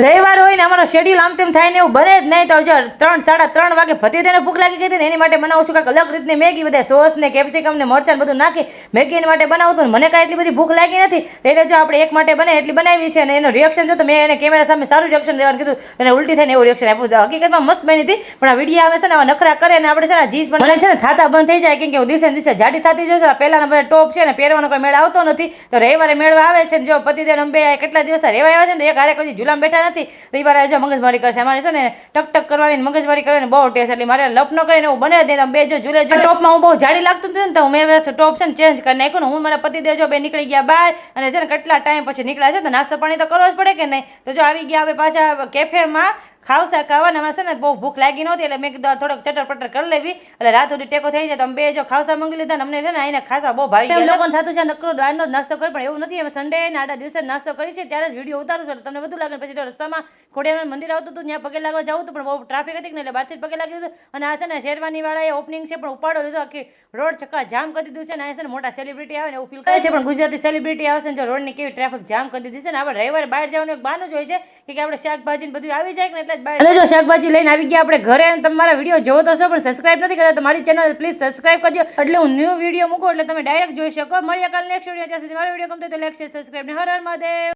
રવિવાર હોય ને અમારો શેડ્યુલ આમ તેમ થાય ને એવું બને જ નહીં. તો જો 3-3:30 વાગે ભતીજાને ભૂખ લાગી ગઈ હતી ને એની માટે બનાવું છું કાંઈક અલગ રીતની મેગી, બધા સોસ ને કેપ્સિકમ ને મરચાં બધું નાખી મેગી એની માટે બનાવું હતું. મને કાંઈ એટલી બધી ભૂખ લાગી નથી, એટલે જો આપણે એક માટે બને એટલી બનાવી છે. અને એનો રિએક્શન જો તો મેં એને કેમેરા સામે સારું રિએક્શન દેવાનું કીધું, અને ઉલટી થઈને એવું રિએક્શન આપ્યું. હકીકતમાં મસ્ત બની હતી, પણ આ વિડીયો આવે છે ને આવા નખરા કરે ને આપણે છે ને જીન્સ મને છે ને થાતા બંધ થઈ જાય, કેમ કે હું દિવસે દિવસે જાડી થતી જોશે. પહેલાના બધા ટોપ છે ને પહેરવાનો કોઈ મેળ આવતો નથી, તો રવિવારે મેળવા આવે છે ને જો પતિદેવ અંબે કેટલા દિવસ રહેવા આવ્યા છે ને એક હારે કોઈ ઝુલામ બેઠા નથી. રવિવારે જો મગજમારી કરશે અમારે છે ને ટક કરવાની મગજમારી કરવાની બહુ ટેસ્ટ, એટલે મારે લપ ન કરીને એવું બને જ બે જો ઝૂલે જો ટોપમાં હું બહુ જાડી લાગતું નથી ને તો મેં ટોપ છે ને ચેન્જ કરી નાખ્યું ને હું મારા પતિદેવ જો બે નીકળી ગયા બહાર, અને છે ને કેટલા ટાઈમ પછી નીકળ્યા છે તો નાસ્તો પાણી તો કરવો જ પડે કે નહીં. તો જો આવી ગયા હવે પાછા કેફેમાં ખાવસા ખાવાના. અમારે છે ને બહુ ભૂખ લાગી નહોતી, એટલે મેં કીધું થોડોક ચટર પટર કરી લેવી, એટલે રાત સુધી ટેકો થઈ જાય. તો અમે બે જો ખાવસા મંગી લીધા ને અમને છે ને આઈને ખાસા બહુ ભાવી ગયા. લોકોને થતું છે નકરો દાળનો જ નાસ્તો કરે, પણ એવું નથી. અમે સન્ડે ને આડા દિવસે નાસ્તો કરી છે ત્યારે જ વિડીયો ઉતારું છું, એટલે તમને બધું લાગે. પછી તો રસ્તામાં ખોડિયારનું મંદિર આવતું હતું, ત્યાં પગે લાગવા જવું હતું, પણ બહુ ટ્રાફિક હતી ને એટલે બહારથી જ પગે લાગી દીધું. અને આ છે ને શેરવાની વાળાએ ઓપનિંગ છે પણ ઉપાડો લીધો, આખી રોડ ચક્કા જામ કરી દીધું છે. ને આ છે ને મોટા સેલિબ્રિટી આવે ને એવું ફીલ કરે છે, પણ ગુજરાતી સેલિબ્રિટી આવશે ને જો રોડની કેવી ટ્રાફિક જામ કરી દીધી છે ને. આપણે રવિવારે બહાર જવાનું એક બહાનું જ હોય છે કે આપણે શાકભાજી ને બધું આવી જાય ને એટલે જ બહાર. અને જો શાકભાજી લઈને આવી ગયા આપણે ઘરે, અને તમારા વિડીયો જોવો તો છો પણ સબસ્ક્રાઇબ નથી કરતા, તો મારી ચેનલ પ્લીઝ સબસ્ક્રાઇબ કરજો, એટલે હું ન્યૂ વિડીયો મૂકું એટલે તમે ડાયરેક્ટ જોઈ શકો. મળીએ કાલે નેક્સ્ટ વિડીયો. ત્યાં સુધી મારો વિડીયો ગમતો તો લાઈક શેર સબસ્ક્રાઇબ ને હર હર મહાદેવ.